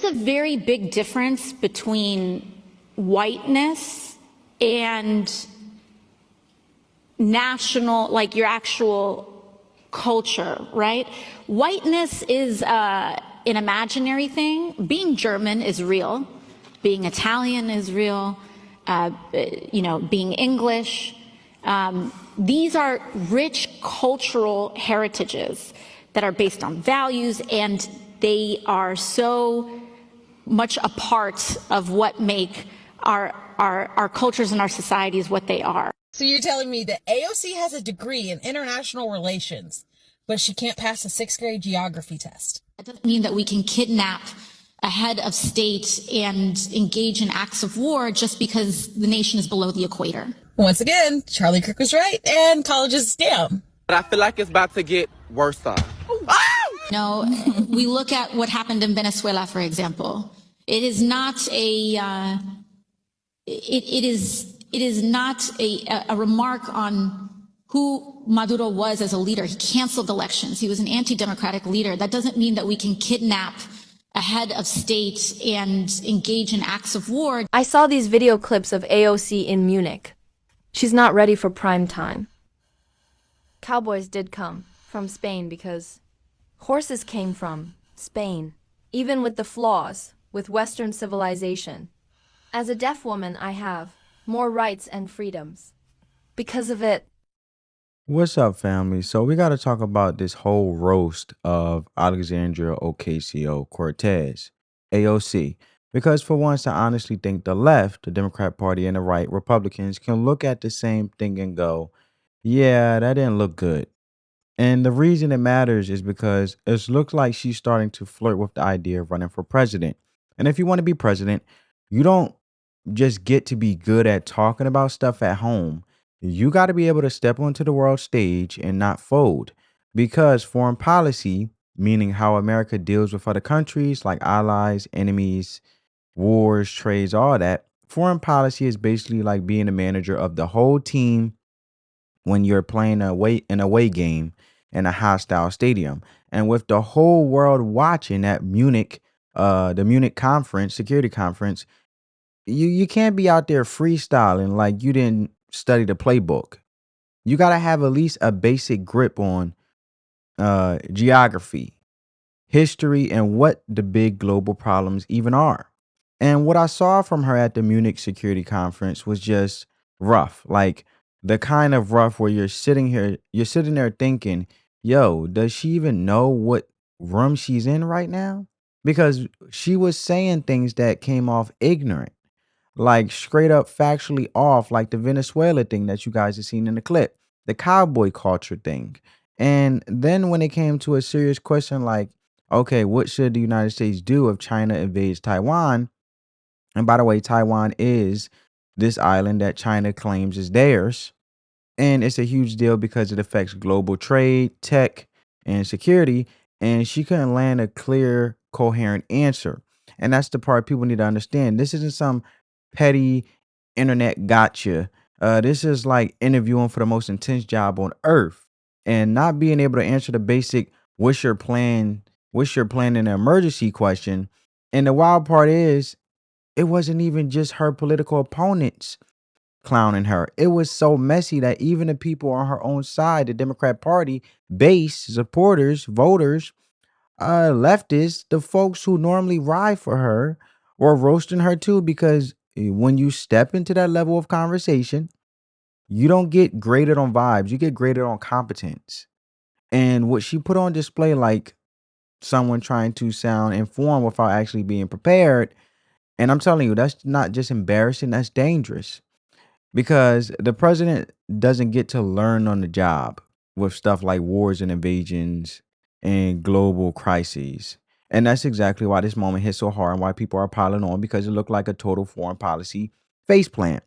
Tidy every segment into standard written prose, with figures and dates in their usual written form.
There's a very big difference between whiteness and national, like your actual culture, right? Whiteness is an imaginary thing. Being German is real. Being Italian is real. Being English. These are rich cultural heritages that are based on values, and they are so much a part of what make our cultures and our societies what they are. So you're telling me that AOC has a degree in international relations, but she can't pass a 6th grade geography test? That doesn't mean that we can kidnap a head of state and engage in acts of war just because the nation is below the equator. Once again, Charlie Kirk was right, and college is a scam. But I feel like it's about to get worse off. No, we look at what happened in Venezuela, for example. It is not a it is not a remark on who Maduro was as a leader. He canceled elections. He was an anti-democratic leader. That doesn't mean that we can kidnap a head of state and engage in acts of war. I saw these video clips of AOC in Munich. She's not ready for prime time. Cowboys did come from Spain because horses came from Spain, even with the flaws with Western civilization. As a deaf woman, I have more rights and freedoms. Because of it. What's up, family? So we got to talk about this whole roast of Alexandria Ocasio-Cortez, AOC. Because for once, I honestly think the left, the Democrat Party, and the right, Republicans, can look at the same thing and go, yeah, that didn't look good. And the reason it matters is because it looks like she's starting to flirt with the idea of running for president. And if you want to be president, you don't just get to be good at talking about stuff at home. You got to be able to step onto the world stage and not fold. Because foreign policy, meaning how America deals with other countries like allies, enemies, wars, trades, all that, foreign policy is basically like being a manager of the whole team when you're playing an away game in a hostile stadium. And with the whole world watching that Munich, the Munich conference, security conference, you can't be out there freestyling like you didn't study the playbook. You got to have at least a basic grip on geography, history, and what the big global problems even are. And what I saw from her at the Munich Security Conference was just rough, like the kind of rough where you're sitting there thinking, yo, does she even know what room she's in right now? Because she was saying things that came off ignorant, like straight up factually off, like the Venezuela thing that you guys have seen in the clip, the cowboy culture thing. And then when it came to a serious question like, okay, what should the United States do if China invades Taiwan? And by the way, Taiwan is this island that China claims is theirs. And it's a huge deal because it affects global trade, tech, and security. And she couldn't land a clear, coherent answer. And that's the part people need to understand. This isn't some petty internet gotcha. This is like interviewing for the most intense job on earth and not being able to answer the basic what's your plan in an emergency question. And the wild part is it wasn't even just her political opponents clowning her. It was so messy that even the people on her own side, the Democrat Party base, supporters, voters, leftists, the folks who normally ride for her, were roasting her too, because when you step into that level of conversation, you don't get graded on vibes, you get graded on competence. And what she put on display, like someone trying to sound informed without actually being prepared, and I'm telling you, that's not just embarrassing, that's dangerous. Because the president doesn't get to learn on the job with stuff like wars and invasions and global crises. And that's exactly why this moment hit so hard and why people are piling on, because it looked like a total foreign policy faceplant.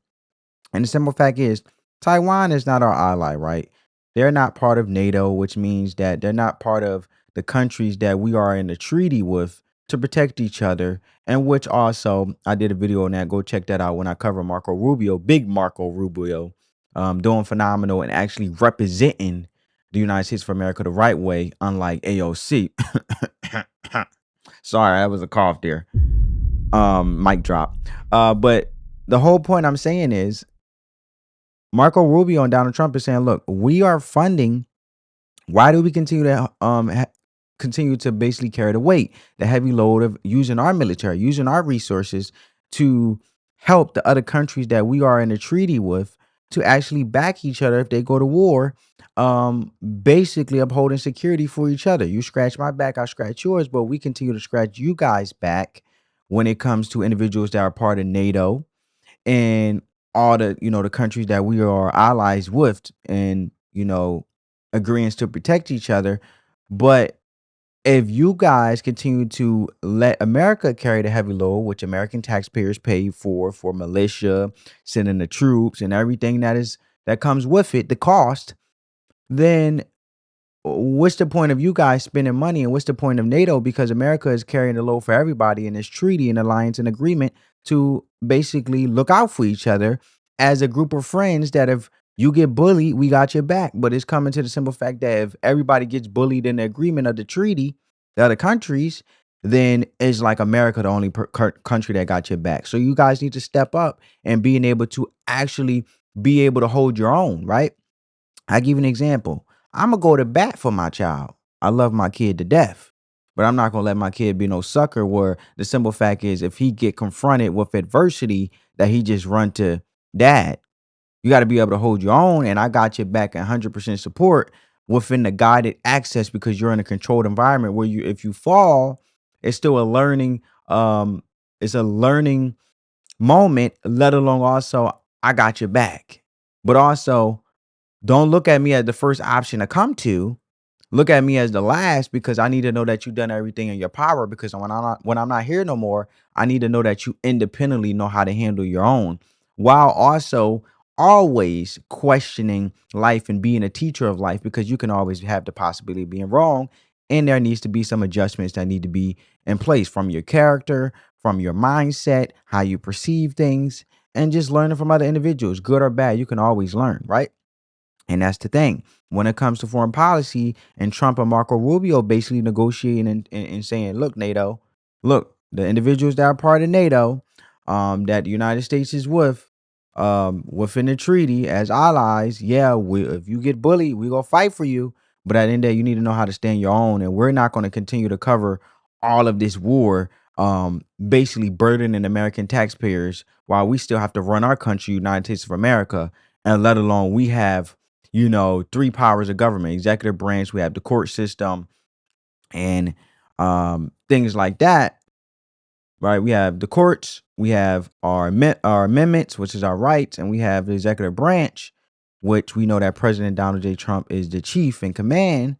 And the simple fact is, Taiwan is not our ally, right? They're not part of NATO, which means that they're not part of the countries that we are in a treaty with to protect each other, and which also I did a video on that. Go check that out when I cover Marco Rubio, big Marco Rubio, doing phenomenal and actually representing the United States of America the right way, unlike AOC. Sorry, that was a cough there. Mic drop. But the whole point I'm saying is Marco Rubio and Donald Trump is saying, look, we are funding. Why do we continue to continue to basically carry the weight, the heavy load of using our military, using our resources to help the other countries that we are in a treaty with to actually back each other if they go to war, basically upholding security for each other. You scratch my back, I scratch yours, but we continue to scratch you guys back when it comes to individuals that are part of NATO and all the the countries that we are allies with, and agreeing to protect each other. But if you guys continue to let America carry the heavy load, which American taxpayers pay for militia, sending the troops and everything that comes with it, the cost, then what's the point of you guys spending money, and what's the point of NATO? Because America is carrying the load for everybody in this treaty and alliance and agreement to basically look out for each other as a group of friends, that if you get bullied, we got your back. But it's coming to the simple fact that if everybody gets bullied in the agreement of the treaty, the other countries, then it's like America the only country that got your back. So you guys need to step up and being able to actually be able to hold your own, right? I give you an example. I'm gonna go to bat for my child. I love my kid to death, but I'm not gonna let my kid be no sucker. Where the simple fact is, if he get confronted with adversity, that he just run to dad. You got to be able to hold your own, and I got your back 100% support within the guided access, because you're in a controlled environment where if you fall, it's still a learning. It's a learning moment. Let alone also, I got your back, but also don't look at me as the first option to come to. Look at me as the last, because I need to know that you've done everything in your power. Because when I'm not here no more, I need to know that you independently know how to handle your own, while also always questioning life and being a teacher of life, because you can always have the possibility of being wrong. And there needs to be some adjustments that need to be in place from your character, from your mindset, how you perceive things, and just learning from other individuals, good or bad. You can always learn, right? And that's the thing. When it comes to foreign policy, and Trump and Marco Rubio basically negotiating and saying, look, NATO, look, the individuals that are part of NATO, that the United States is within the treaty as allies, yeah, if you get bullied, we gonna fight for you. But at the end of the day, you need to know how to stand your own. And we're not going to continue to cover all of this war, basically burdening American taxpayers while we still have to run our country, United States of America, and let alone we have three powers of government: executive branch, we have the court system, and things like that, right? We have the courts, we have our amendments, which is our rights, and we have the executive branch, which we know that President Donald J. Trump is the chief in command.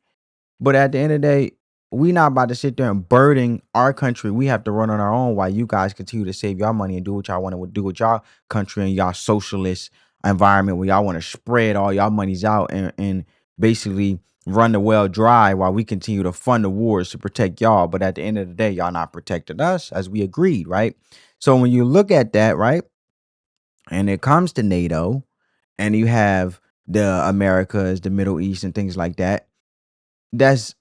But at the end of the day, we not about to sit there and burden our country. We have to run on our own while you guys continue to save y'all money and do what y'all want to do with y'all country and y'all socialist environment, where y'all want to spread all y'all monies out and basically run the well dry, while we continue to fund the wars to protect y'all. But at the end of the day, y'all not protecting us, as we agreed, right? So when you look at that, right, and it comes to NATO, and you have the Americas, the Middle East, and things like that, that's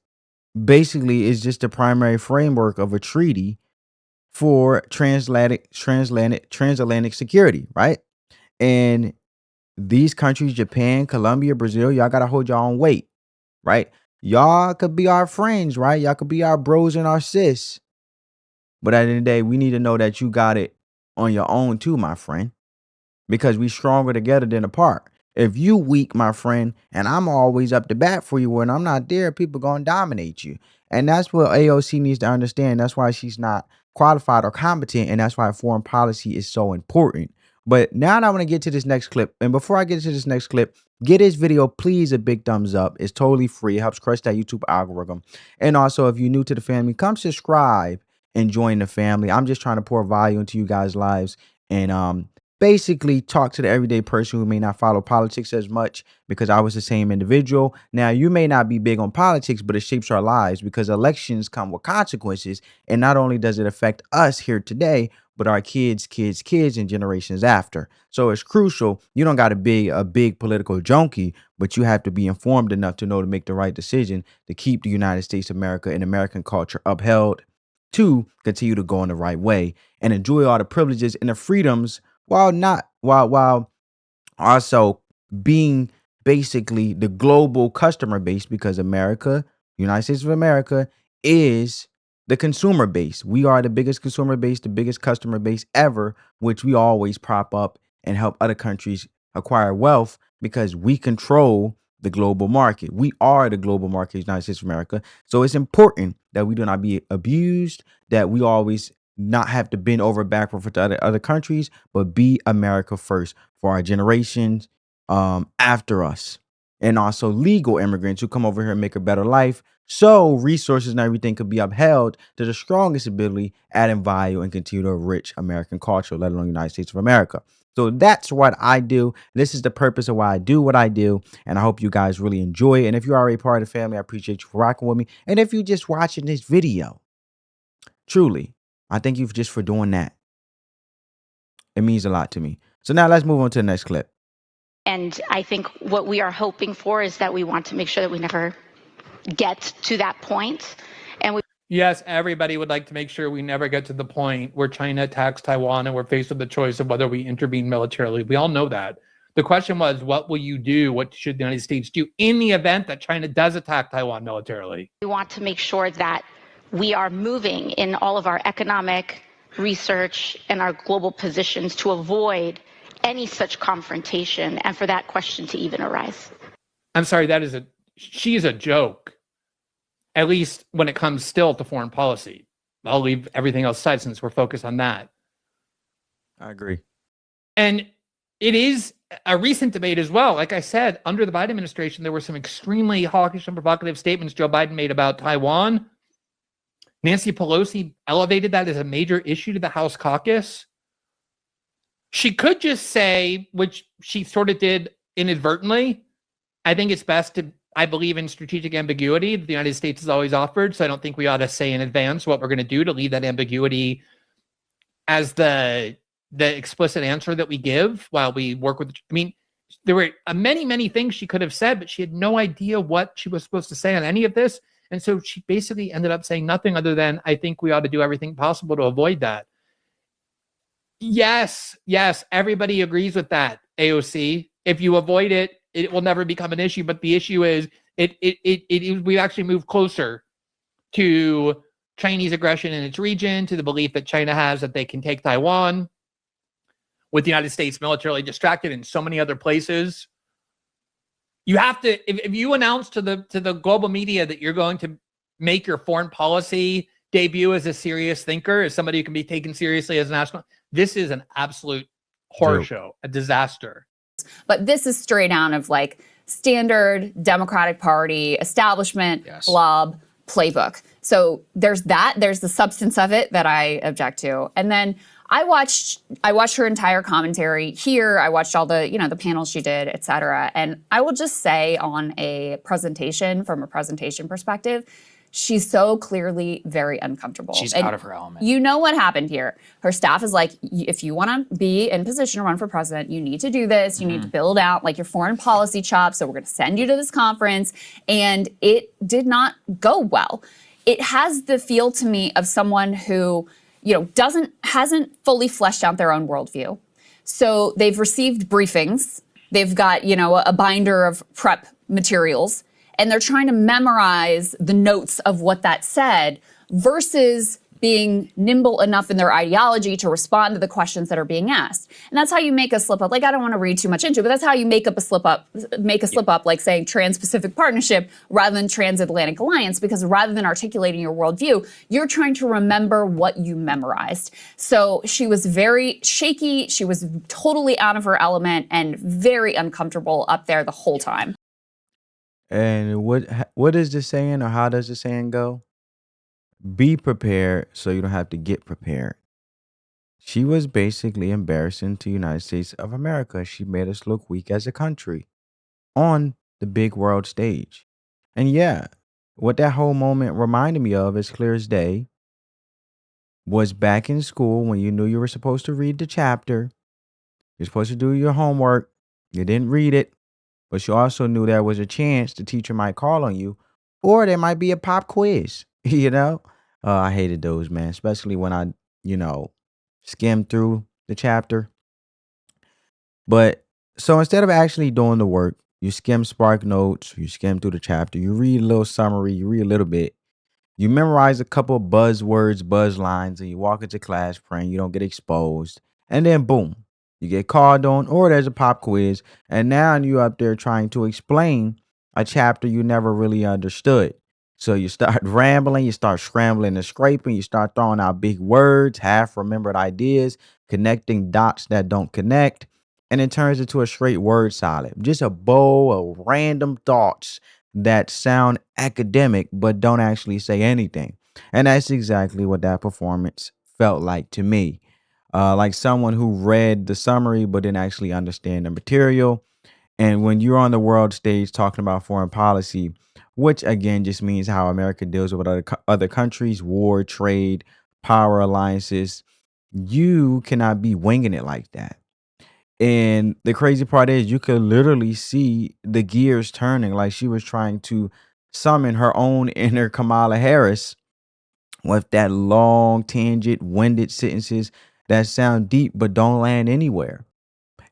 basically is just the primary framework of a treaty for transatlantic security, right? And these countries, Japan, Colombia, Brazil, y'all gotta hold your own weight, right? Y'all could be our friends, right? Y'all could be our bros and our sis. But at the end of the day, we need to know that you got it on your own too, my friend, because we stronger together than apart. If you weak, my friend, and I'm always up to bat for you, when I'm not there, people gonna dominate you. And that's what AOC needs to understand. That's why she's not qualified or competent, and that's why foreign policy is so important. But now I want to get to this next clip. And before I get to this next clip, get this video, please, a big thumbs up. It's totally free. It helps crush that YouTube algorithm. And also, if you're new to the family, come subscribe and join the family. I'm just trying to pour value into you guys' lives, and basically talk to the everyday person who may not follow politics as much, because I was the same individual. Now, you may not be big on politics, but it shapes our lives, because elections come with consequences. And not only does it affect us here today, but our kids, and generations after. So it's crucial. You don't got to be a big political junkie, but you have to be informed enough to know to make the right decision to keep the United States of America and American culture upheld to continue to go in the right way and enjoy all the privileges and the freedoms while also being basically the global customer base, because America, United States of America, is the consumer base. We are the biggest consumer base, the biggest customer base ever, which we always prop up and help other countries acquire wealth because we control the global market. We are the global market, United States of America. So it's important that we do not be abused, that we always not have to bend over backward for the other countries, but be America first for our generations after us. And also legal immigrants who come over here and make a better life, so resources and everything could be upheld to the strongest ability, adding value and continue to enrich American culture, let alone United States of America. So that's what I do. This is the purpose of why I do what I do. And I hope you guys really enjoy it. And if you're already part of the family, I appreciate you for rocking with me. And if you're just watching this video, truly, I thank you just for doing that. It means a lot to me. So now let's move on to the next clip. And I think what we are hoping for is that we want to make sure that we never get to that point. And we Yes, everybody would like to make sure we never get to the point where China attacks Taiwan and we're faced with the choice of whether we intervene militarily. We all know that. The question was, what will you do? What should the United States do in the event that China does attack Taiwan militarily? we want to make sure that we are moving in all of our economic research and our global positions to avoid any such confrontation and for that question to even arise. I'm sorry, she's a joke, at least when it comes still to foreign policy. I'll leave everything else aside since we're focused on that. I agree. And it is a recent debate as well. Like I said, under the Biden administration, there were some extremely hawkish and provocative statements Joe Biden made about Taiwan. Nancy Pelosi elevated that as a major issue to the House caucus. She could just say, which she sort of did inadvertently, I think it's best to, I believe in strategic ambiguity that the United States has always offered. So I don't think we ought to say in advance what we're going to do to leave that ambiguity as the explicit answer that we give while we work with. I mean, there were many things she could have said, but she had no idea what she was supposed to say on any of this. And so she basically ended up saying nothing other than, I think we ought to do everything possible to avoid that. Yes, everybody agrees with that, AOC. If you avoid it, it will never become an issue. But the issue is, we actually move closer to Chinese aggression in its region, to the belief that China has that they can take Taiwan, with the United States militarily distracted in so many other places. You have to, if you announce to the global media that you're going to make your foreign policy debut as a serious thinker, as somebody who can be taken seriously as a national, this is an absolute horror show, a disaster. But this is straight out of like standard Democratic Party establishment blob playbook. So there's that. There's the substance of it that I object to. And then I watched her entire commentary here. I watched all the, the panels she did, et cetera. And I will just say from a presentation perspective, she's so clearly very uncomfortable. She's out of her element. You know what happened here. Her staff is like, if you want to be in position to run for president, you need to do this. You need to build out like your foreign policy chops. So we're going to send you to this conference. And it did not go well. It has the feel to me of someone who, hasn't fully fleshed out their own worldview. So they've received briefings. They've got, a binder of prep materials, and they're trying to memorize the notes of what that said versus being nimble enough in their ideology to respond to the questions that are being asked. And that's how you make a slip up. Like, I don't want to read too much into it, but that's how you make a slip up, like saying Trans-Pacific Partnership rather than Transatlantic Alliance, because rather than articulating your worldview, you're trying to remember what you memorized. So she was very shaky. She was totally out of her element and very uncomfortable up there the whole time. And what is the saying, or how does the saying go? Be prepared so you don't have to get prepared. She was basically embarrassing to the United States of America. She made us look weak as a country on the big world stage. And yeah, what that whole moment reminded me of, as clear as day, was back in school when you knew you were supposed to read the chapter. You're supposed to do your homework. You didn't read it, but you also knew there was a chance the teacher might call on you, or there might be a pop quiz, I hated those, man, especially when I, skimmed through the chapter. But so instead of actually doing the work, you skim Spark Notes, you skim through the chapter, you read a little summary, you read a little bit, you memorize a couple of buzzwords, buzz lines, and you walk into class praying you don't get exposed. And then boom, you get called on, or there's a pop quiz. And now you're up there trying to explain a chapter you never really understood. So you start rambling, you start scrambling and scraping, you start throwing out big words, half remembered ideas, connecting dots that don't connect. And it turns into a straight word salad, just a bowl of random thoughts that sound academic but don't actually say anything. And that's exactly what that performance felt like to me. Like someone who read the summary but didn't actually understand the material. And when you're on the world stage talking about foreign policy, which again just means how America deals with other countries, war, trade, power alliances, you cannot be winging it like that. And the crazy part is you could literally see the gears turning, like she was trying to summon her own inner Kamala Harris with that long tangent winded sentences that sound deep but don't land anywhere.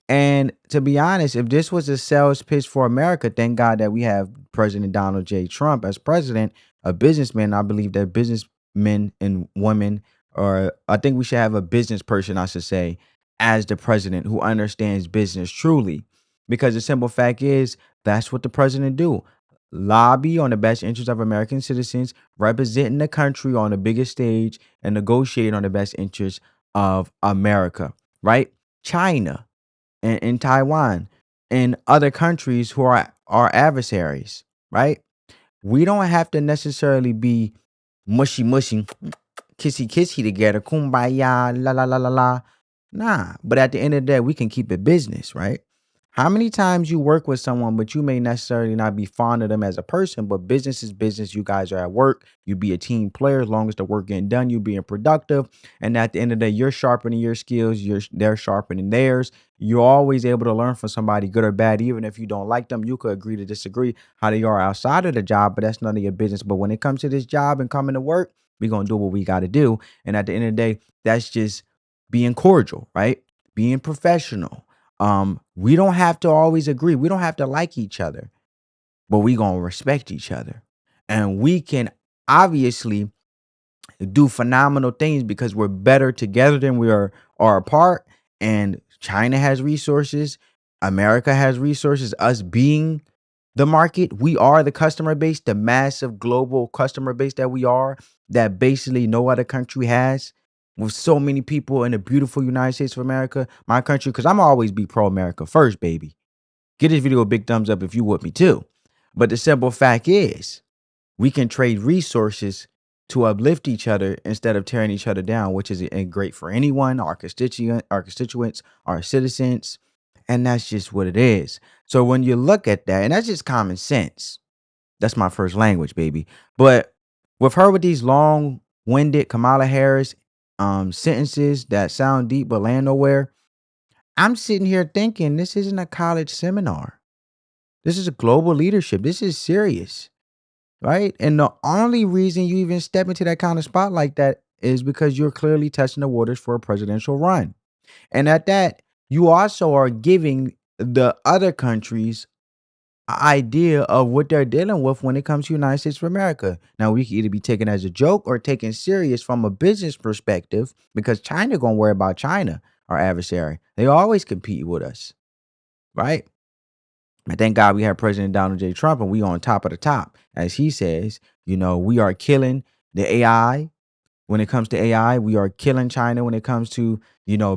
And to be honest, if this was a sales pitch for America, thank God that we have President Donald J. Trump as president, a businessman. I believe that businessmen and women, or I think we should have a business person, I should say, as the president who understands business truly. Because the simple fact is, that's what the president do. Lobby on the best interest of American citizens, representing the country on the biggest stage, and negotiate on the best interest of America, right? China and in Taiwan and other countries who are our adversaries, right? We don't have to necessarily be mushy mushy, kissy kissy together, kumbaya, la la la la la. Nah, but at the end of the day, we can keep it business, right? How many times you work with someone, but you may necessarily not be fond of them as a person, but business is business. You guys are at work. You be a team player. As long as the work getting done, you being productive. And at the end of the day, you're sharpening your skills. They're sharpening theirs. You're always able to learn from somebody, good or bad. Even if you don't like them, you could agree to disagree how they are outside of the job, but that's none of your business. But when it comes to this job and coming to work, we're gonna do what we got to do. And at the end of the day, that's just being cordial, right? Being professional. We don't have to always agree. We don't have to like each other, but we gonna respect each other. And we can obviously do phenomenal things because we're better together than we are apart. And China has resources, America has resources. Us being the market, we are the customer base, the massive global customer base that we are, that basically no other country has. With so many people in the beautiful United States of America, my country, because I'm always be pro America first, baby. Give this video a big thumbs up if you with me too. But the simple fact is, we can trade resources to uplift each other instead of tearing each other down, which is great for anyone, our constituents, our citizens, and that's just what it is. So when you look at that, and that's just common sense. That's my first language, baby. But with her with these long-winded Kamala Harris sentences that sound deep but land nowhere, I'm sitting here thinking this isn't a college seminar. This is a global leadership. This is serious. Right? And the only reason you even step into that kind of spot like that is because you're clearly testing the waters for a presidential run. And at that, you also are giving the other countries an idea of what they're dealing with when it comes to United States of America. Now, we can either be taken as a joke or taken serious from a business perspective because China gonna worry about China, our adversary. They always compete with us, right? And thank God we have President Donald J. Trump and we on top of the top. As he says, we are killing the AI. When it comes to AI, we are killing China when it comes to,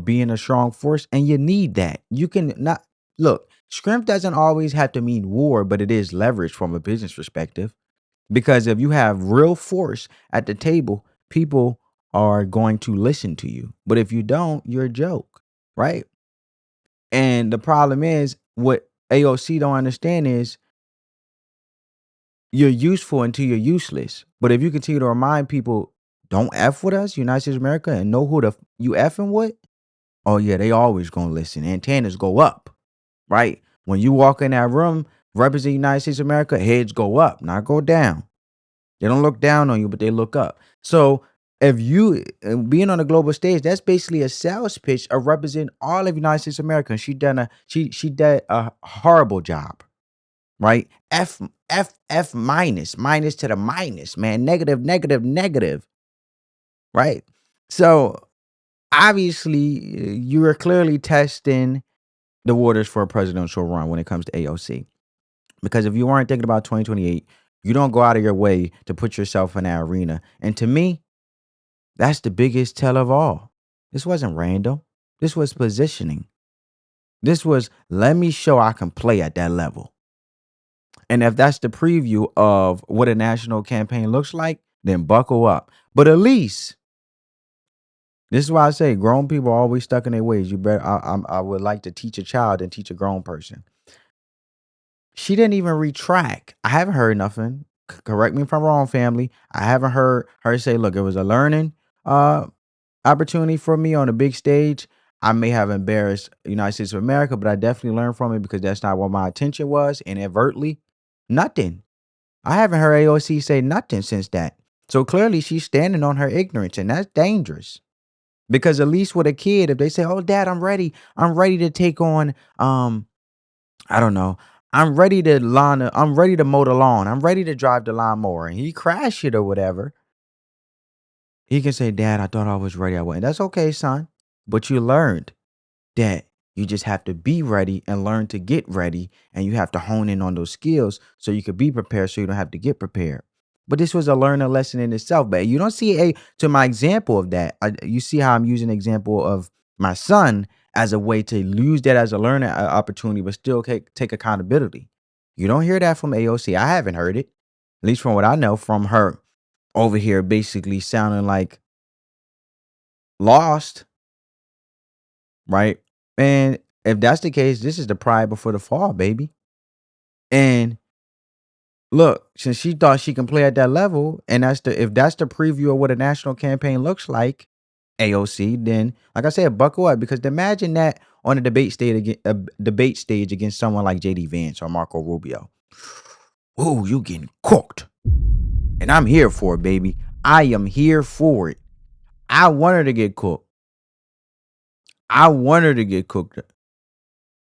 being a strong force. And you need that. You can not look, strength doesn't always have to mean war, but it is leverage from a business perspective. Because if you have real force at the table, people are going to listen to you. But if you don't, you're a joke, right? And the problem is what AOC don't understand is you're useful until you're useless. But if you continue to remind people, don't F with us, United States of America, and know who you effing with, oh yeah, they always gonna listen. Antennas go up, right? When you walk in that room, represent United States of America, heads go up, not go down. They don't look down on you, but they look up. So if you being on a global stage, that's basically a sales pitch of representing all of United States of America. And she did a horrible job, right? F minus to the minus, man. Negative, negative, negative, right? So obviously you are clearly testing the waters for a presidential run when it comes to AOC. Because if you weren't thinking about 2028, you don't go out of your way to put yourself in that arena. And to me, that's the biggest tell of all. This wasn't random. This was positioning. This was, let me show I can play at that level. And if that's the preview of what a national campaign looks like, then buckle up. But at least, this is why I say grown people are always stuck in their ways. You better, I would like to teach a child and teach a grown person. She didn't even retract. I haven't heard nothing. Correct me if I'm wrong, family. I haven't heard her say, look, it was a learning opportunity for me on a big stage. I may have embarrassed the United States of America, but I definitely learned from it because that's not what my intention was. Inadvertently, nothing. I haven't heard AOC say nothing since that. So clearly she's standing on her ignorance, and that's dangerous. Because at least with a kid, if they say, oh, Dad, I'm ready to take on I don't know. I'm ready to mow the lawn. I'm ready to drive the lawnmower. And he crash it or whatever. He can say, Dad, I thought I was ready. I wasn't. That's okay, son. But you learned that you just have to be ready and learn to get ready. And you have to hone in on those skills so you could be prepared so you don't have to get prepared. But this was a learning lesson in itself. But you don't see to my example of that. You see how I'm using an example of my son as a way to use that as a learning opportunity, but still take accountability. You don't hear that from AOC. I haven't heard it, at least from what I know from her over here, basically sounding like lost, right? And if that's the case, this is the pride before the fall, baby. And look, since she thought she can play at that level, and if that's the preview of what a national campaign looks like, AOC, then like I said, buckle up because imagine that on a debate stage against someone like JD Vance or Marco Rubio. Oh, you getting cooked. And I'm here for it, baby. I am here for it. I want her to get cooked. I want her to get cooked.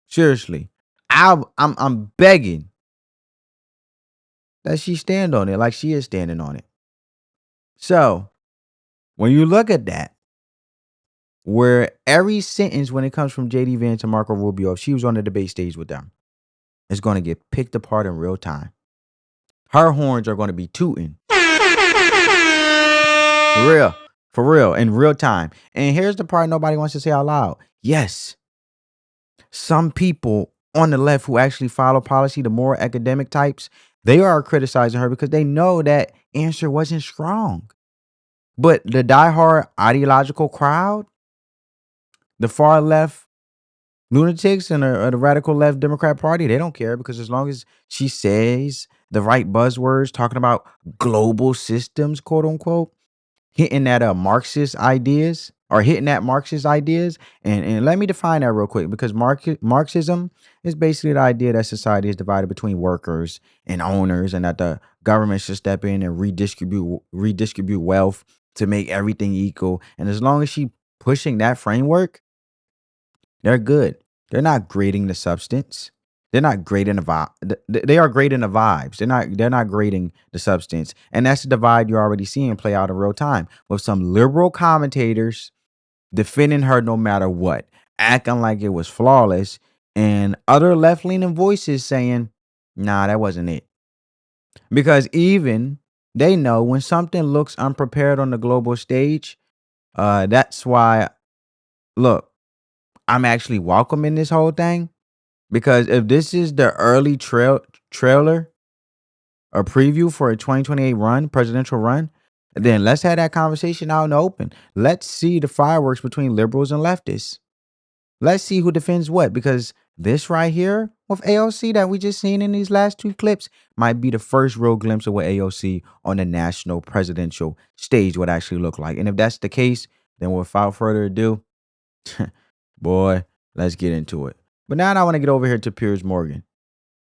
Seriously. I'm begging that she stand on it like she is standing on it. So when you look at that, where every sentence when it comes from JD Vance and Marco Rubio, if she was on the debate stage with them, is going to get picked apart in real time. Her horns are going to be tooting. For real, in real time. And here's the part nobody wants to say out loud. Yes, some people on the left who actually follow policy, the more academic types, they are criticizing her because they know that answer wasn't strong. But the diehard ideological crowd, the far left lunatics and the radical left Democrat Party, they don't care because as long as she says the right buzzwords, talking about global systems, quote unquote, hitting at Marxist ideas or hitting at Marxist ideas. And let me define that real quick because Marxism is basically the idea that society is divided between workers and owners and that the government should step in and redistribute wealth to make everything equal. And as long as she pushing that framework, they're good. They're not grading the substance. They're not grading the vibe. They are grading the vibes. They're not grading the substance. And that's the divide you're already seeing play out in real time with some liberal commentators defending her no matter what, acting like it was flawless, and other left-leaning voices saying, nah, that wasn't it. Because even they know when something looks unprepared on the global stage, that's why, look, I'm actually welcoming this whole thing. Because if this is the early trailer or preview for a 2028 presidential run, then let's have that conversation out in the open. Let's see the fireworks between liberals and leftists. Let's see who defends what. Because this right here with AOC that we just seen in these last two clips might be the first real glimpse of what AOC on the national presidential stage would actually look like. And if that's the case, then without further ado, boy, let's get into it. But now I want to get over here to Piers Morgan.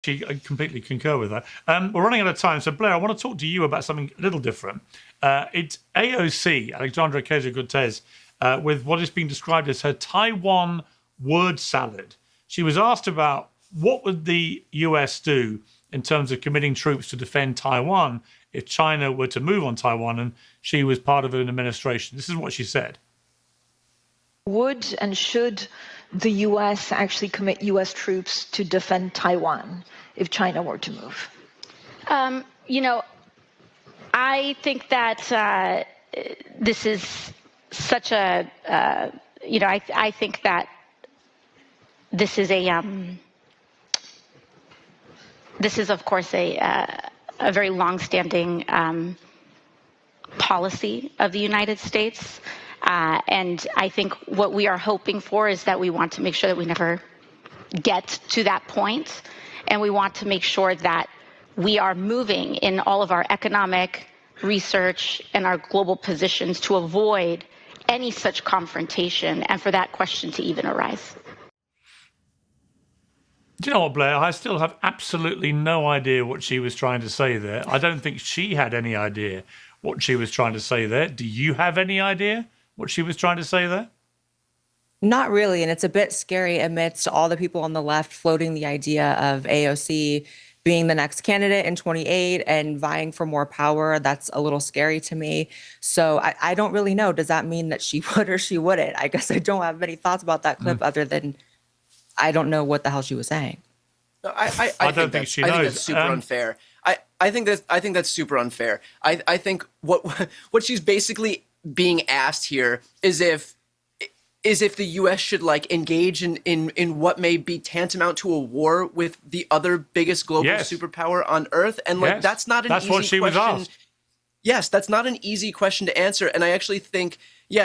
I completely concur with that. We're running out of time, so Blair, I want to talk to you about something a little different. It's AOC, Alexandra Ocasio-Cortez, with what is being described as her Taiwan word salad. She was asked about what would the US do in terms of committing troops to defend Taiwan if China were to move on Taiwan and she was part of an administration. This is what she said. Would and should the US actually commit US troops to defend Taiwan if China were to move? You know, I think that this is such a, you know, I think that this is this is, of course, a very long-standing policy of the United States. And I think what we are hoping for is that we want to make sure that we never get to that point, and we want to make sure that we are moving in all of our economic research and our global positions to avoid any such confrontation and for that question to even arise. Do you know what, Blair? I still have absolutely no idea what she was trying to say there. I don't think she had any idea what she was trying to say there. Do you have any idea what she was trying to say there? Not really. And it's a bit scary amidst all the people on the left floating the idea of AOC being the next candidate in 28 and vying for more power. That's a little scary to me. So I don't really know. Does that mean that she would or she wouldn't? I guess I don't have many thoughts about that clip other than I don't know what the hell she was saying. I don't think she knows. I think that's super unfair. I think that's super unfair. I think what she's basically being asked here is if the U.S. should like engage in what may be tantamount to a war with the other biggest global superpower on Earth, and like that's not an easy what she question. Was asked. Yes, that's not an easy question to answer, and I actually think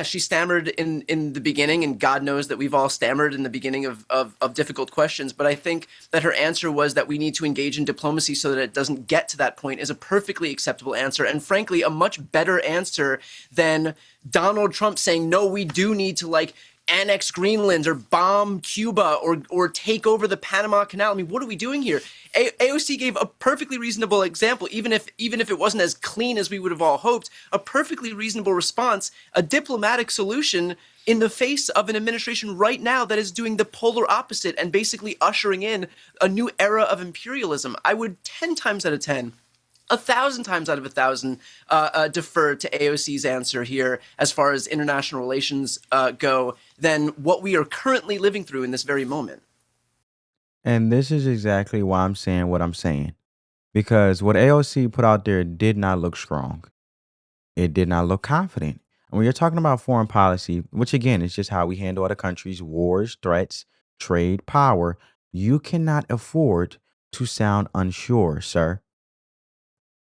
she stammered in the beginning, and God knows that we've all stammered in the beginning of difficult questions. But I think that her answer was that we need to engage in diplomacy so that it doesn't get to that point is a perfectly acceptable answer, and frankly, a much better answer than Donald Trump saying, no, we do need to like annex Greenland or bomb Cuba or take over the Panama Canal. I mean, what are we doing here? AOC gave a perfectly reasonable example, even if it wasn't as clean as we would have all hoped, a perfectly reasonable response, a diplomatic solution in the face of an administration right now that is doing the polar opposite and basically ushering in a new era of imperialism. I would 10 times out of 10, 1,000 times out of 1,000 defer to AOC's answer here as far as international relations go than what we are currently living through in this very moment. And this is exactly why I'm saying what I'm saying. Because what AOC put out there did not look strong. It did not look confident. And when you're talking about foreign policy, which again is just how we handle other countries, wars, threats, trade, power, you cannot afford to sound unsure, sir.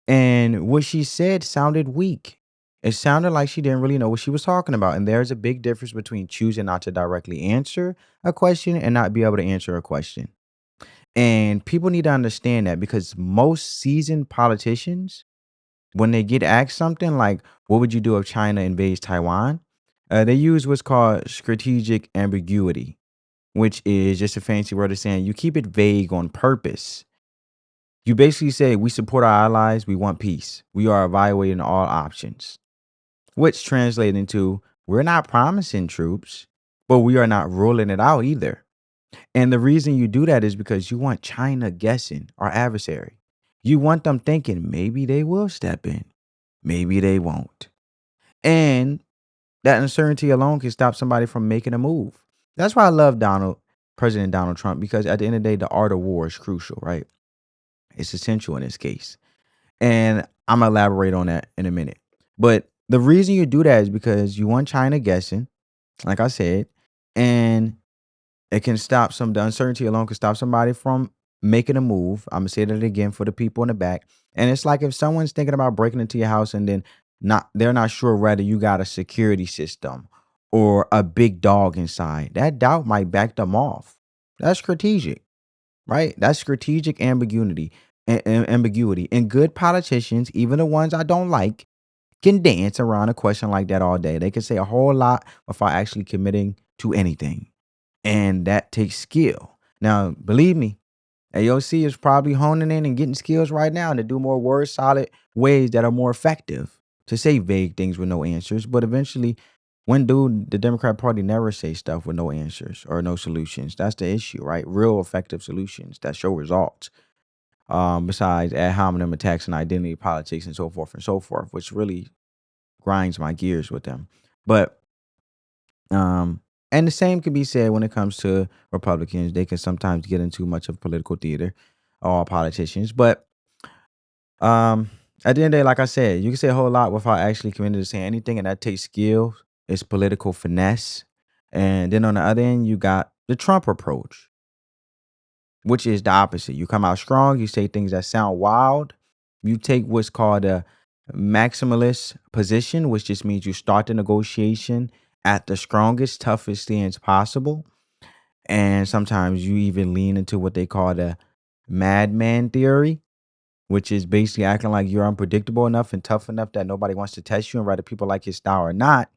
And what she said sounded weak. It sounded like she didn't really know what she was talking about. And there's a big difference between choosing not to directly answer a question and not be able to answer a question. And people need to understand that, because most seasoned politicians, when they get asked something like, what would you do if China invades Taiwan? They use what's called strategic ambiguity, which is just a fancy word of saying you keep it vague on purpose. You basically say, we support our allies, we want peace. We are evaluating all options, which translates into, we're not promising troops, but we are not ruling it out either. And the reason you do that is because you want China guessing, our adversary. You want them thinking maybe they will step in, maybe they won't. And that uncertainty alone can stop somebody from making a move. That's why I love President Donald Trump, because at the end of the day, the art of war is crucial, right? It's essential in this case. And I'm going to elaborate on that in a minute. But the reason you do that is because you want China guessing, like I said, and it can stop the uncertainty alone can stop somebody from making a move. I'm going to say that again for the people in the back. And it's like if someone's thinking about breaking into your house and then they're not sure whether you got a security system or a big dog inside, that doubt might back them off. That's strategic, right? That's strategic ambiguity. And good politicians, even the ones I don't like, can dance around a question like that all day. They can say a whole lot without actually committing to anything. And that takes skill. Now, believe me, AOC is probably honing in and getting skills right now to do more word solid ways that are more effective to say vague things with no answers. But eventually, when do the Democrat Party never say stuff with no answers or no solutions? That's the issue, right? Real effective solutions that show results. Besides ad hominem attacks and identity politics and so forth, which really grinds my gears with them. But and the same can be said when it comes to Republicans. They can sometimes get into much of political theater, all politicians. But at the end of the day, like I said, you can say a whole lot without actually committing to saying anything, and that takes skill. It's political finesse. And then on the other end, you got the Trump approach, which is the opposite. You come out strong, you say things that sound wild. You take what's called a maximalist position, which just means you start the negotiation at the strongest, toughest stance possible. And sometimes you even lean into what they call the madman theory, which is basically acting like you're unpredictable enough and tough enough that nobody wants to test you, and whether people like your style or not.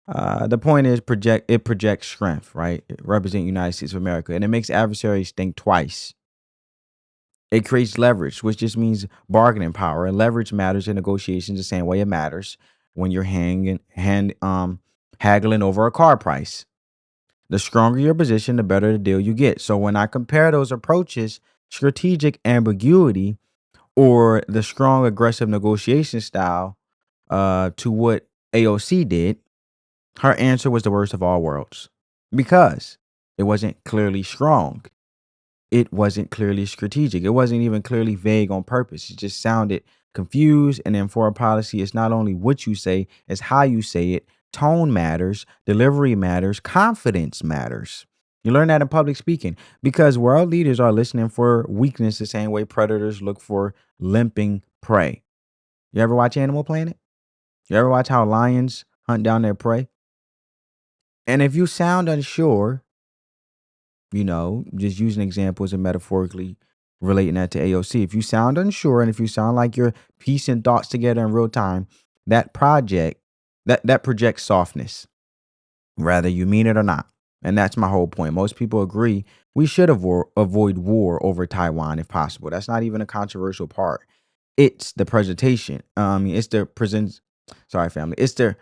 The point is it projects strength, right? It represents United States of America, and it makes adversaries think twice. It creates leverage, which just means bargaining power, and leverage matters in negotiations the same way it matters when you're haggling over a car price. The stronger your position, the better the deal you get. So when I compare those approaches, strategic ambiguity or the strong aggressive negotiation style to what AOC did, her answer was the worst of all worlds because it wasn't clearly strong. It wasn't clearly strategic. It wasn't even clearly vague on purpose. It just sounded confused. And in foreign policy, it's not only what you say, it's how you say it. Tone matters, delivery matters, confidence matters. You learn that in public speaking because world leaders are listening for weakness the same way predators look for limping prey. You ever watch Animal Planet? You ever watch how lions hunt down their prey? And if you sound unsure, just using examples and metaphorically relating that to AOC. If you sound unsure and if you sound like you're piecing thoughts together in real time, that projects softness, whether you mean it or not. And that's my whole point. Most people agree we should avoid war over Taiwan if possible. That's not even a controversial part. It's the presentation. It's the family. It's the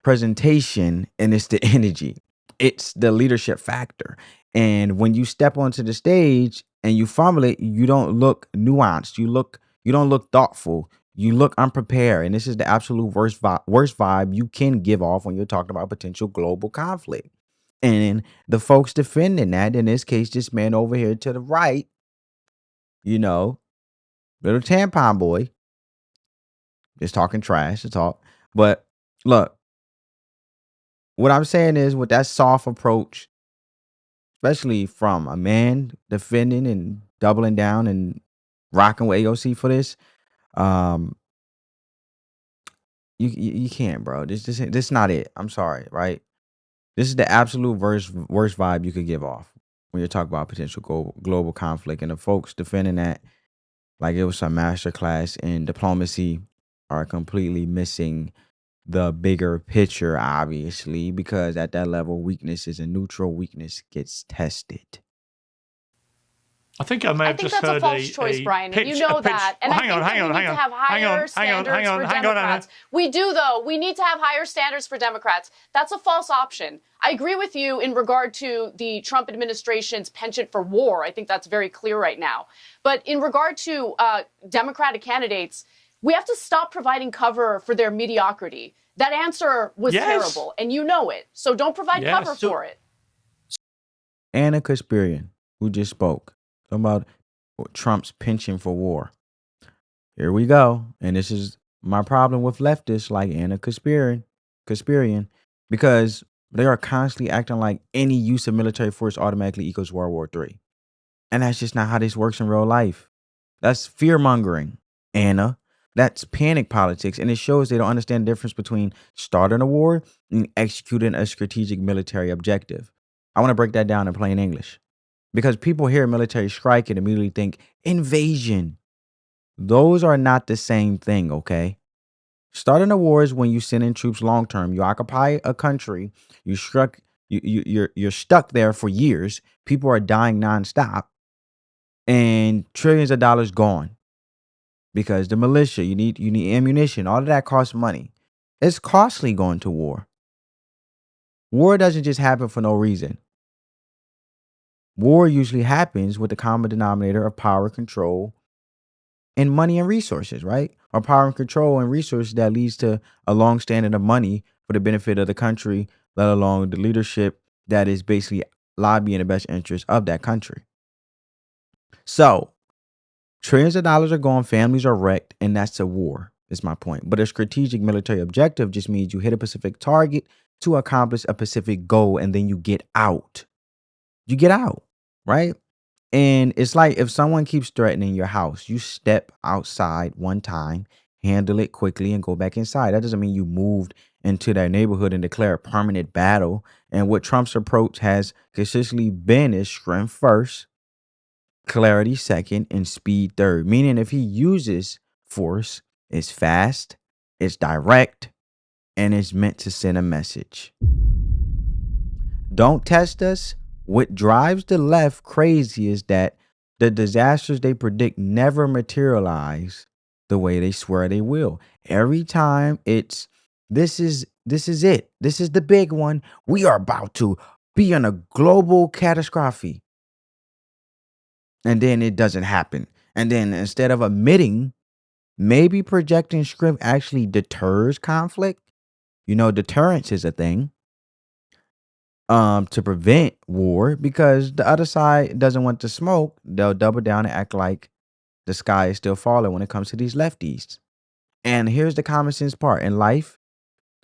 presentation and it's the energy. It's the leadership factor. And when you step onto the stage and you formulate, you don't look nuanced. You don't look thoughtful. You look unprepared. And this is the absolute worst vibe you can give off when you're talking about potential global conflict. And the folks defending that, in this case, this man over here to the right, little tampon boy, is talking trash to talk. But look, what I'm saying is with that soft approach, especially from a man defending and doubling down and rocking with AOC for this, you can't, bro. This not it. I'm sorry, right? This is the absolute worst vibe you could give off when you're talking about potential global conflict. And the folks defending that like it was some masterclass in diplomacy are completely missing the bigger picture, obviously, because at that level, weakness is a neutral. Weakness gets tested. I think I may have just heard that's a false choice, Brian. And you know that. And I think that we need to have higher standards for Democrats. We do, though. We need to have higher standards for Democrats. That's a false option. I agree with you in regard to the Trump administration's penchant for war. I think that's very clear right now. But in regard to Democratic candidates, we have to stop providing cover for their mediocrity. That answer was terrible, and you know it. So don't provide cover for it. Anna Kasparian, who just spoke, talking about Trump's penchant for war. Here we go. And this is my problem with leftists like Anna Kasparian, because they are constantly acting like any use of military force automatically equals World War III. And that's just not how this works in real life. That's fear-mongering, Anna. That's panic politics. And it shows they don't understand the difference between starting a war and executing a strategic military objective. I want to break that down in plain English. Because people hear military strike and immediately think invasion. Those are not the same thing, okay? Starting a war is when you send in troops long term. You occupy a country. You're stuck there for years. People are dying nonstop. and trillions of dollars gone because the militia, you need ammunition, all of that costs money. It's costly going to war. War doesn't just happen for no reason. War usually happens with the common denominator of power, control, and money and resources, right? Or power and control and resources that leads to a long standing of money for the benefit of the country, let alone the leadership that is basically lobbying the best interest of that country. So, trillions of dollars are gone, families are wrecked, and that's a war, is my point. But a strategic military objective just means you hit a specific target to accomplish a specific goal, and then you get out. You get out, right? And it's like if someone keeps threatening your house, you step outside one time, handle it quickly, and go back inside. That doesn't mean you moved into their neighborhood and declare a permanent battle. And what Trump's approach has consistently been is strength first, clarity second, and speed third. Meaning if he uses force, it's fast, it's direct, and it's meant to send a message. Don't test us. What drives the left crazy is that the disasters they predict never materialize the way they swear they will. Every time it's this is it. This is the big one. We are about to be in a global catastrophe. And then it doesn't happen. And then instead of admitting, maybe projecting script actually deters conflict. You know, deterrence is a thing. To prevent war, because the other side doesn't want to smoke, they'll double down and act like the sky is still falling when it comes to these lefties. And here's the common sense part in life,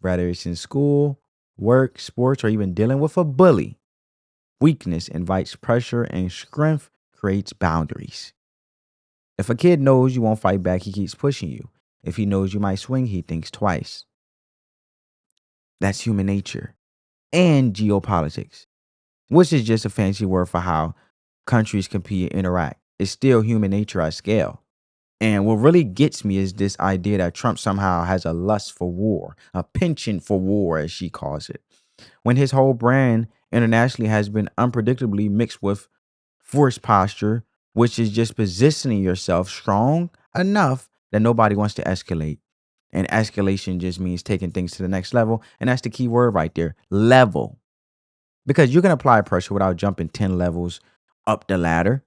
whether it's in school, work, sports, or even dealing with a bully. Weakness invites pressure and strength creates boundaries. If a kid knows you won't fight back, he keeps pushing you. If he knows you might swing, he thinks twice. That's human nature. And geopolitics, which is just a fancy word for how countries compete and interact. It's still human nature at scale. And what really gets me is this idea that Trump somehow has a lust for war, a penchant for war, as she calls it, when his whole brand internationally has been unpredictably mixed with force posture, which is just positioning yourself strong enough that nobody wants to escalate. And escalation just means taking things to the next level. And that's the key word right there, level. Because you can apply pressure without jumping 10 levels up the ladder.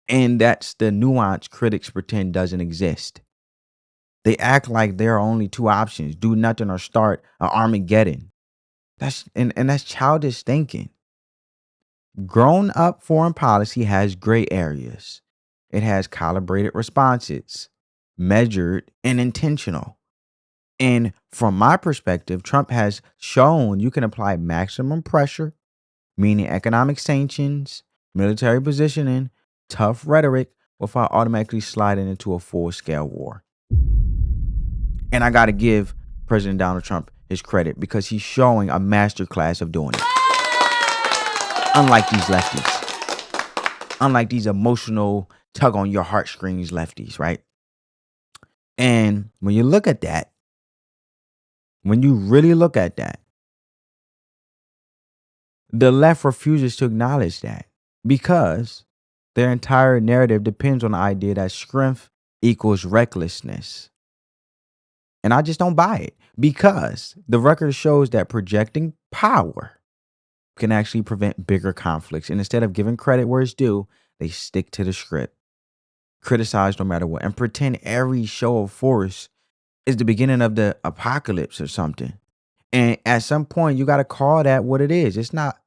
And that's the nuance critics pretend doesn't exist. They act like there are only two options, do nothing or start an Armageddon. That's childish thinking. Grown up foreign policy has gray areas. It has calibrated responses, measured and intentional. And from my perspective, Trump has shown you can apply maximum pressure, meaning economic sanctions, military positioning, tough rhetoric, without automatically sliding into a full-scale war. And I got to give President Donald Trump his credit because he's showing a masterclass of doing it. Unlike these lefties. Unlike these emotional, tug on your heartstrings lefties, right? And when you look at that, when you really look at that, the left refuses to acknowledge that because their entire narrative depends on the idea that strength equals recklessness. And I just don't buy it because the record shows that projecting power can actually prevent bigger conflicts. And instead of giving credit where it's due, they stick to the script, criticize no matter what, and pretend every show of force is the beginning of the apocalypse or something. And at some point, you got to call that what it is. It's not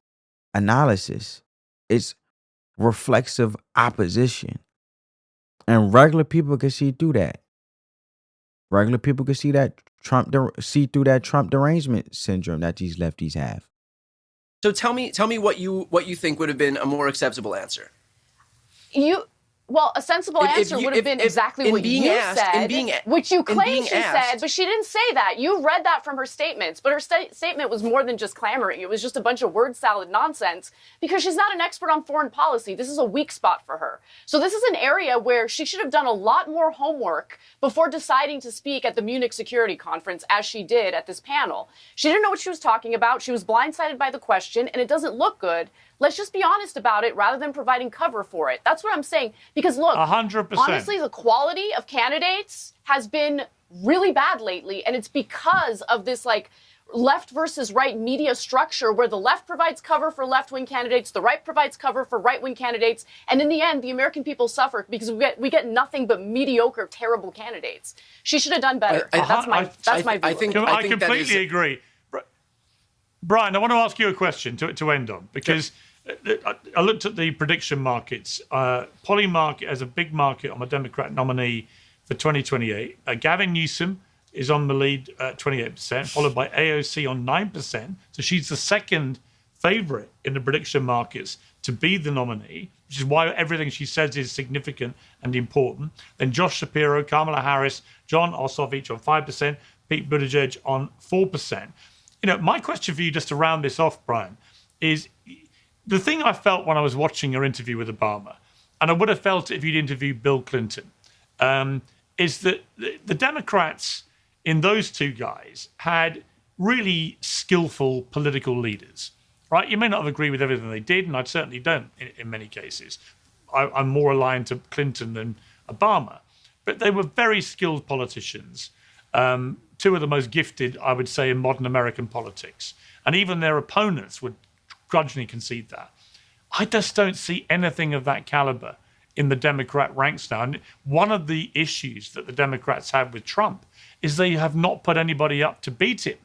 analysis. It's reflexive opposition. And regular people can see through that. Regular people can see that see through that Trump derangement syndrome that these lefties have. So tell me what you think would have been a more acceptable answer. Well, a sensible answer would have been exactly what you said, which you claim she said, but she didn't say that. You read that from her statements, but her statement was more than just clamoring. It was just a bunch of word salad nonsense because she's not an expert on foreign policy. This is a weak spot for her. So this is an area where she should have done a lot more homework before deciding to speak at the Munich Security Conference, as she did at this panel. She didn't know what she was talking about. She was blindsided by the question, and it doesn't look good. Let's just be honest about it rather than providing cover for it. That's what I'm saying. Because look, 100%. Honestly, the quality of candidates has been really bad lately. And it's because of this like left versus right media structure where the left provides cover for left-wing candidates, the right provides cover for right-wing candidates. And in the end, the American people suffer because we get nothing but mediocre, terrible candidates. She should have done better. That's my view. I completely agree. Brian, I want to ask you a question to end on, because I looked at the prediction markets. Polymarket has a big market on the Democrat nominee for 2028. Gavin Newsom is on the lead at 28%, followed by AOC on 9%. So she's the second favorite in the prediction markets to be the nominee, which is why everything she says is significant and important. Then Josh Shapiro, Kamala Harris, John Ossoff each on 5%, Pete Buttigieg on 4%. You know, my question for you, just to round this off, Brian, is the thing I felt when I was watching your interview with Obama, and I would have felt it if you'd interviewed Bill Clinton, is that the Democrats in those two guys had really skillful political leaders, right? You may not have agreed with everything they did, and I certainly don't in many cases. I'm more aligned to Clinton than Obama, but they were very skilled politicians. Two of the most gifted, I would say, in modern American politics. And even their opponents would grudgingly concede that. I just don't see anything of that caliber in the Democrat ranks now. And one of the issues that the Democrats have with Trump is they have not put anybody up to beat him.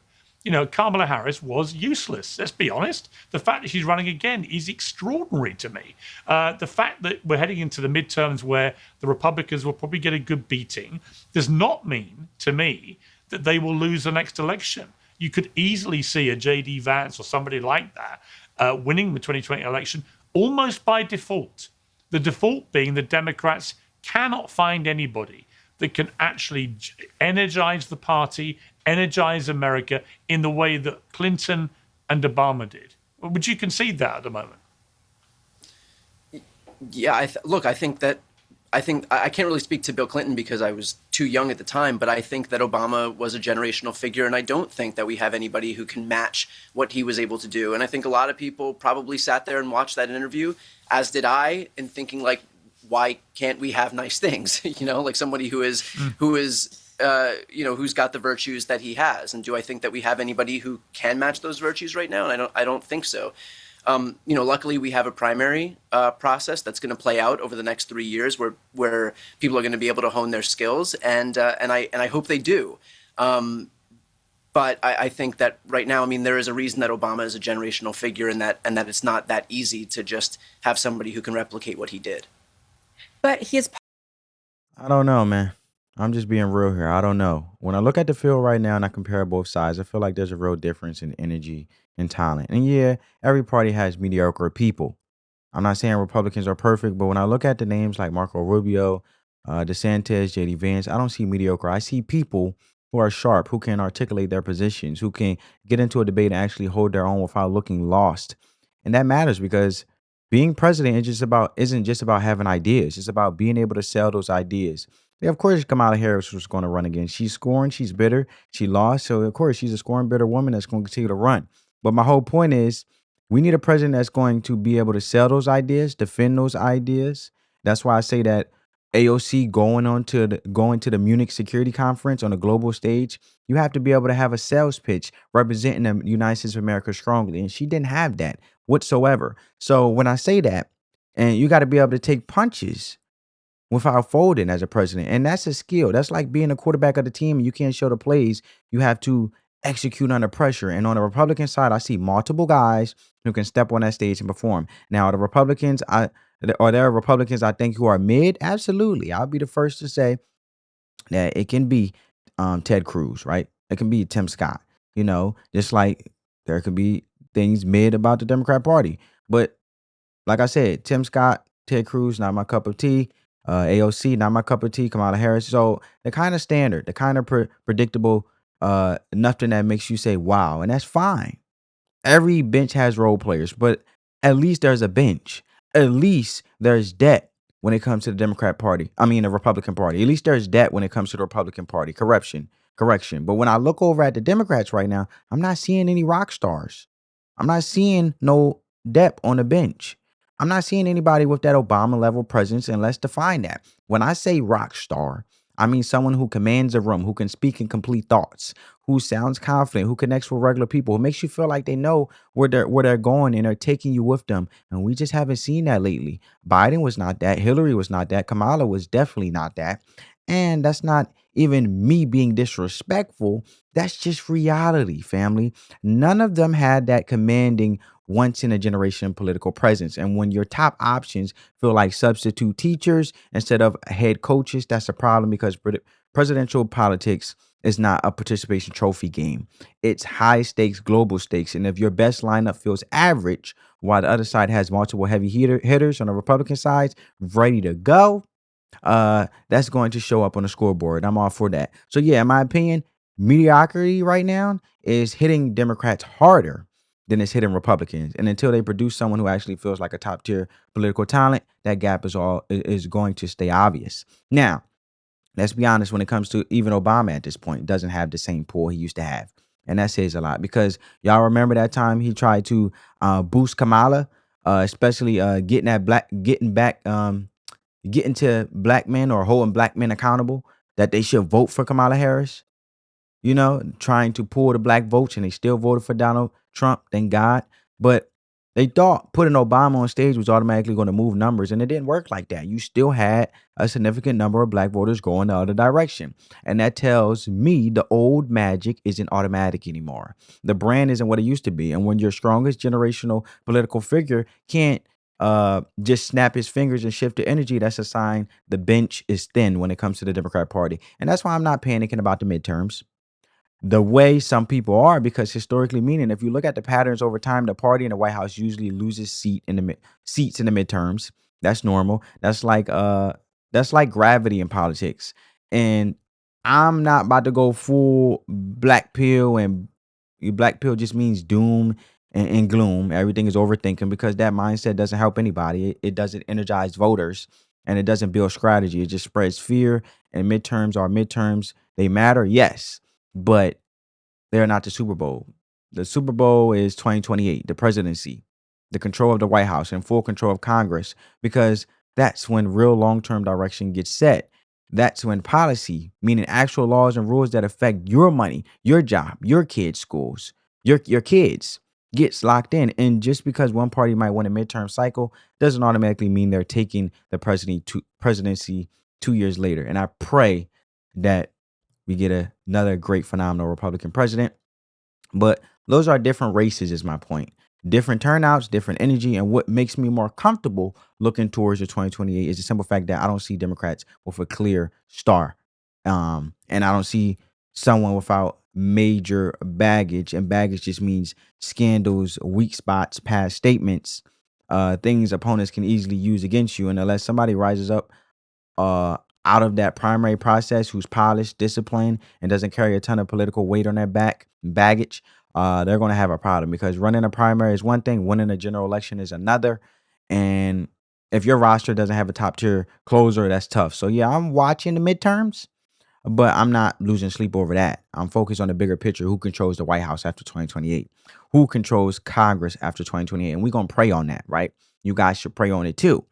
You know, Kamala Harris was useless. Let's be honest. The fact that she's running again is extraordinary to me. The fact that we're heading into the midterms where the Republicans will probably get a good beating does not mean, to me, that they will lose the next election. You could easily see a J.D. Vance or somebody like that winning the 2020 election almost by default. The default being the Democrats cannot find anybody that can actually energize the party, energize America in the way that Clinton and Obama did. Would you concede that at the moment? Yeah, I think I can't really speak to Bill Clinton because I was too young at the time, but I think that Obama was a generational figure, and I don't think that we have anybody who can match what he was able to do. And I think a lot of people probably sat there and watched that interview, as did I, and thinking like, why can't we have nice things? You know, like somebody who's got the virtues that he has. And do I think that we have anybody who can match those virtues right now? And I don't think so. Luckily we have a primary process that's going to play out over the next 3 years where people are going to be able to hone their skills. And I hope they do. But I think that right now, I mean, there is a reason that Obama is a generational figure and that it's not that easy to just have somebody who can replicate what he did. But I don't know, man. I'm just being real here. I don't know. When I look at the field right now and I compare both sides, I feel like there's a real difference in energy and talent. And yeah, every party has mediocre people. I'm not saying Republicans are perfect, but when I look at the names like Marco Rubio, DeSantis, J.D. Vance, I don't see mediocre. I see people who are sharp, who can articulate their positions, who can get into a debate and actually hold their own without looking lost. And that matters because being president isn't just about having ideas. It's about being able to sell those ideas. Yeah, of course, Kamala Harris was going to run again. She's scoring. She's bitter. She lost. So, of course, she's a scoring, bitter woman that's going to continue to run. But my whole point is we need a president that's going to be able to sell those ideas, defend those ideas. That's why I say that AOC going to the Munich Security Conference on a global stage, you have to be able to have a sales pitch representing the United States of America strongly. And she didn't have that whatsoever. So when I say that, and you got to be able to take punches without folding as a president. And that's a skill. That's like being a quarterback of the team and you can't show the plays. You have to execute under pressure. And on the Republican side, I see multiple guys who can step on that stage and perform. Now, are there Republicans I think who are mid? Absolutely. I'll be the first to say that it can be Ted Cruz, right? It can be Tim Scott, just like there could be things mid about the Democrat Party. But like I said, Tim Scott, Ted Cruz, not my cup of tea. AOC, not my cup of tea. Kamala Harris. So the kind of standard, the kind of predictable, nothing that makes you say, wow. And that's fine. Every bench has role players, but at least there's a bench. At least there's debt when it comes to the Democrat Party. I mean, the Republican Party. At least there's debt when it comes to the Republican Party. Correction. But when I look over at the Democrats right now, I'm not seeing any rock stars. I'm not seeing no depth on the bench. I'm not seeing anybody with that Obama level presence, and let's define that. When I say rock star, I mean someone who commands a room, who can speak in complete thoughts, who sounds confident, who connects with regular people, who makes you feel like they know where they're going and are taking you with them. And we just haven't seen that lately. Biden was not that. Hillary was not that. Kamala was definitely not that. And that's not even me being disrespectful. That's just reality, family. None of them had that commanding once in a generation political presence. And when your top options feel like substitute teachers instead of head coaches, that's a problem, because presidential politics is not a participation trophy game. It's high stakes, global stakes. And if your best lineup feels average while the other side has multiple heavy hitters on the Republican side ready to go, that's going to show up on the scoreboard. I'm all for that. So yeah, in my opinion, mediocrity right now is hitting Democrats harder than it's hitting Republicans. And until they produce someone who actually feels like a top tier political talent, that gap is going to stay obvious. Now, let's be honest, when it comes to even Obama at this point, doesn't have the same pull he used to have. And that says a lot, because y'all remember that time he tried to boost Kamala, especially getting to black men, or holding black men accountable, that they should vote for Kamala Harris, trying to pull the black votes, and they still voted for Donald Trump, thank God. But they thought putting Obama on stage was automatically going to move numbers, and it didn't work like that. You still had a significant number of black voters going the other direction. And that tells me the old magic isn't automatic anymore. The brand isn't what it used to be. And when your strongest generational political figure can't just snap his fingers and shift the energy, that's a sign the bench is thin when it comes to the Democrat Party. And that's why I'm not panicking about the midterms the way some people are, because historically, meaning if you look at the patterns over time, the party in the White House usually loses seats in the midterms. That's normal. That's like gravity in politics. And I'm not about to go full black pill, and black pill just means doom and gloom. Everything is overthinking, because that mindset doesn't help anybody. It doesn't energize voters, and it doesn't build strategy. It just spreads fear. And midterms are midterms. They matter, yes, but they're not the Super Bowl. The Super Bowl is 2028, the presidency, the control of the White House, and full control of Congress, because that's when real long-term direction gets set. That's when policy, meaning actual laws and rules that affect your money, your job, your kids' schools, your kids, gets locked in. And just because one party might win a midterm cycle doesn't automatically mean they're taking the presidency 2 years later. And I pray that we get another great, phenomenal Republican president. But those are different races, is my point. Different turnouts, different energy. And what makes me more comfortable looking towards the 2028 is the simple fact that I don't see Democrats with a clear star. And I don't see someone without major baggage. And baggage just means scandals, weak spots, past statements, things opponents can easily use against you. And unless somebody rises up out of that primary process, who's polished, disciplined, and doesn't carry a ton of political weight on their baggage, they're going to have a problem, because running a primary is one thing, winning a general election is another. And if your roster doesn't have a top tier closer, that's tough. So yeah, I'm watching the midterms, but I'm not losing sleep over that. I'm focused on the bigger picture. Who controls the White House after 2028? Who controls Congress after 2028? And we're going to pray on that, right? You guys should pray on it too,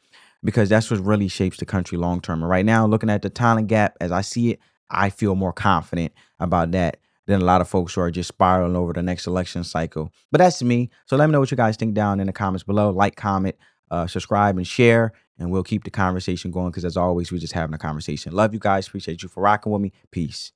because that's what really shapes the country long term. And right now, looking at the talent gap as I see it, I feel more confident about that than a lot of folks who are just spiraling over the next election cycle. But that's me. So let me know what you guys think down in the comments below. Like, comment, subscribe, and share. And we'll keep the conversation going, because as always, we're just having a conversation. Love you guys. Appreciate you for rocking with me. Peace.